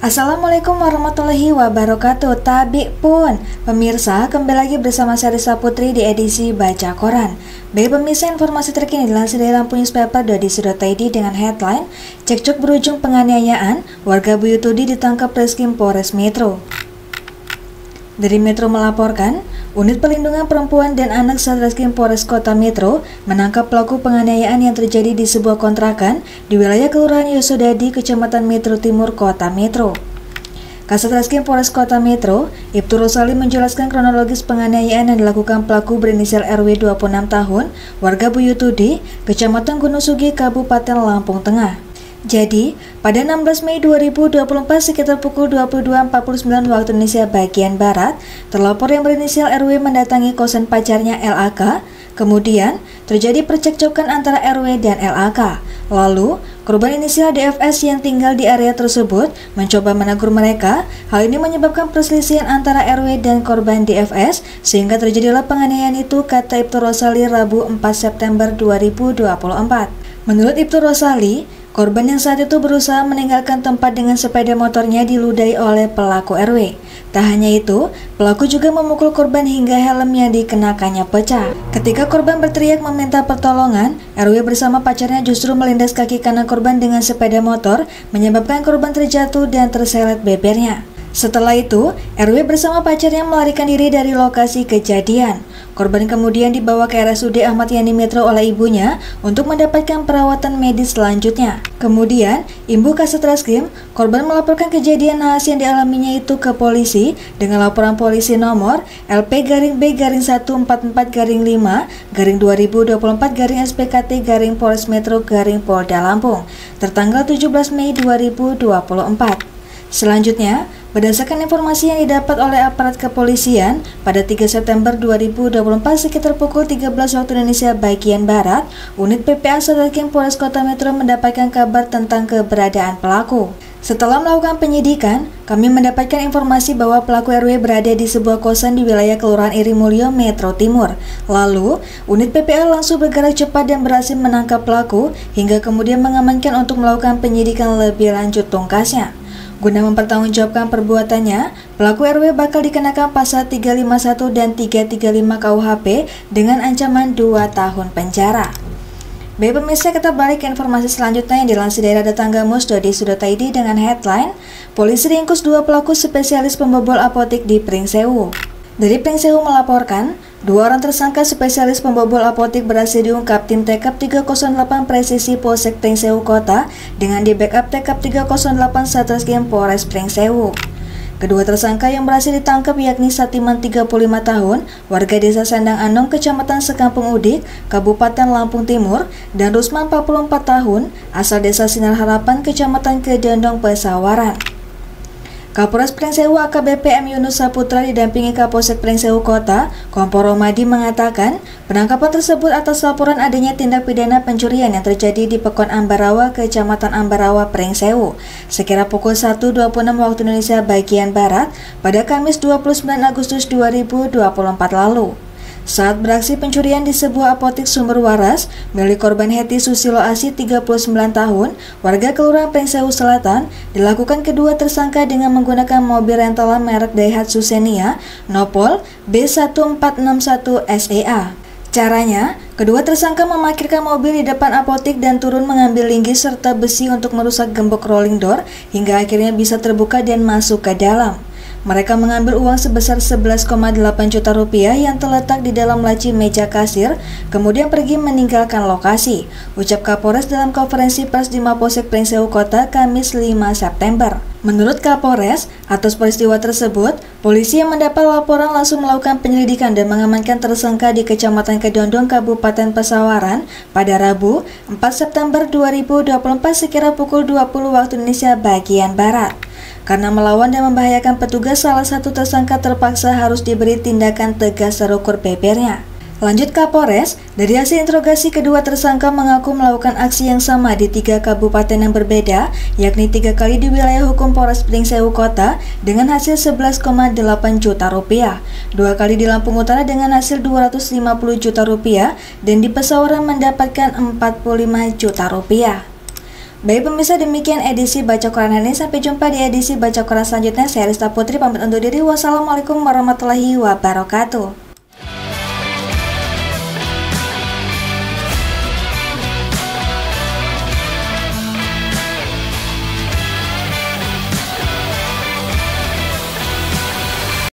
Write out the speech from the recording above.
Assalamualaikum warahmatullahi wabarakatuh. Tabik pun pemirsa, kembali lagi bersama saya Risa Putri di edisi Baca Koran. Baik pemirsa, informasi terkini dilansir dari Lampung Newspaper.id dengan headline cekcok berujung penganiayaan, warga Buyutudi ditangkap Reskrim Polres Metro. Dari Metro melaporkan, Unit Perlindungan Perempuan dan Anak Satreskrim Polres Kota Metro menangkap pelaku penganiayaan yang terjadi di sebuah kontrakan di wilayah Kelurahan Yosodadi, Kecamatan Metro Timur, Kota Metro. Kasat Reskrim Polres Kota Metro, Ibtu Rosali menjelaskan kronologis penganiayaan yang dilakukan pelaku berinisial RW 26 tahun, warga Buyutudi, Kecamatan Gunung Sugi, Kabupaten Lampung Tengah. Jadi, pada 16 Mei 2024 sekitar pukul 22.49 waktu Indonesia bagian Barat, terlapor yang berinisial RW mendatangi kosan pacarnya LAK. Kemudian, terjadi percekcokan antara RW dan LAK. Lalu, korban inisial DFS yang tinggal di area tersebut mencoba menegur mereka. Hal ini menyebabkan perselisihan antara RW dan korban DFS, sehingga terjadilah penganiayaan itu, kata Ibtu Rosali Rabu 4 September 2024. Menurut Ibtu Rosali, korban yang saat itu berusaha meninggalkan tempat dengan sepeda motornya diludahi oleh pelaku RW. Tak hanya itu, pelaku juga memukul korban hingga helmnya dikenakannya pecah. Ketika korban berteriak meminta pertolongan, RW bersama pacarnya justru melindas kaki kanan korban dengan sepeda motor, menyebabkan korban terjatuh dan terseret bebernya. Setelah itu, RW bersama pacarnya melarikan diri dari lokasi kejadian. Korban kemudian dibawa ke RSUD Ahmad Yani Metro oleh ibunya untuk mendapatkan perawatan medis selanjutnya. Kemudian, Ibu Kasat Reskrim, korban melaporkan kejadian naas yang dialaminya itu ke polisi dengan laporan polisi nomor LP-B-145-5-2024-SPKT-Polres Metro-Polda Lampung tertanggal 17 Mei 2024. Selanjutnya, berdasarkan informasi yang didapat oleh aparat kepolisian, pada 3 September 2024 sekitar pukul 13 waktu Indonesia bagian Barat, unit PPA Satreskrim Polres Kota Metro mendapatkan kabar tentang keberadaan pelaku. Setelah melakukan penyidikan, kami mendapatkan informasi bahwa pelaku RW berada di sebuah kosan di wilayah Kelurahan Iri Mulyo, Metro Timur. Lalu, unit PPA langsung bergerak cepat dan berhasil menangkap pelaku hingga kemudian mengamankan untuk melakukan penyidikan lebih lanjut tungkasnya. Guna mempertanggungjawabkan perbuatannya, pelaku RW bakal dikenakan pasal 351 dan 335 KUHP dengan ancaman 2 tahun penjara. Baik pemirsa, kita balik ke informasi selanjutnya yang dilansir dari Tanggamus.id dengan headline Polisi ringkus 2 pelaku spesialis pembobol apotik di Pringsewu. Dari Pringsewu melaporkan, 2 orang tersangka spesialis pembobol apotik berhasil diungkap tim Tekap 308 Presisi Polsek Pringsewu Kota dengan di backup Tekap 308 Satreskrim Polres Pringsewu. Kedua tersangka yang berhasil ditangkap yakni Satiman 35 tahun, warga desa Sandang Anong, Kecamatan Sekampung Udik, Kabupaten Lampung Timur, dan Rusman 44 tahun, asal desa Sinar Harapan, Kecamatan Kedondong, Pesawaran. Kapolres Pringsewu AKBP M. Yunus Saputra didampingi Kapolsek Pringsewu Kota, Kompol Romadi mengatakan penangkapan tersebut atas laporan adanya tindak pidana pencurian yang terjadi di Pekon Ambarawa, Kecamatan Ambarawa, Pringsewu, sekira pukul 1.26 waktu Indonesia bagian Barat pada Kamis 29 Agustus 2024 lalu. Saat beraksi pencurian di sebuah apotik Sumber Waras milik korban Heti Susilo Asi 39 tahun, warga Kelurahan Pringsewu Selatan, dilakukan kedua tersangka dengan menggunakan mobil rentalan merek Daihatsu Xenia Nopol B1461 SEA. Caranya, kedua tersangka memarkirkan mobil di depan apotik dan turun mengambil linggis serta besi untuk merusak gembok rolling door hingga akhirnya bisa terbuka dan masuk ke dalam. Mereka mengambil uang sebesar 11,8 juta rupiah yang terletak di dalam laci meja kasir, kemudian pergi meninggalkan lokasi, ucap Kapolres dalam konferensi pers di Mapolsek Pringsewu Kota Kamis 5 September. Menurut Kapolres, atas peristiwa tersebut, polisi yang mendapat laporan langsung melakukan penyelidikan dan mengamankan tersangka di Kecamatan Kedondong, Kabupaten Pesawaran pada Rabu 4 September 2024 sekira pukul 20 waktu Indonesia bagian Barat. Karena melawan dan membahayakan petugas, salah satu tersangka terpaksa harus diberi tindakan tegas terukur bebernya. Lanjut Kapolres, dari hasil interogasi kedua tersangka mengaku melakukan aksi yang sama di 3 kabupaten yang berbeda, yakni 3 kali di wilayah hukum Polres Pringsewu Kota dengan hasil 11,8 juta rupiah, 2 kali di Lampung Utara dengan hasil 250 juta rupiah, dan di Pesawaran mendapatkan 45 juta rupiah. Baik pemirsa, demikian edisi Baca Quran hari ini. Sampai jumpa di edisi Baca Quran selanjutnya. Saya Rista Putri pamit undur diri. Wassalamualaikum warahmatullahi wabarakatuh.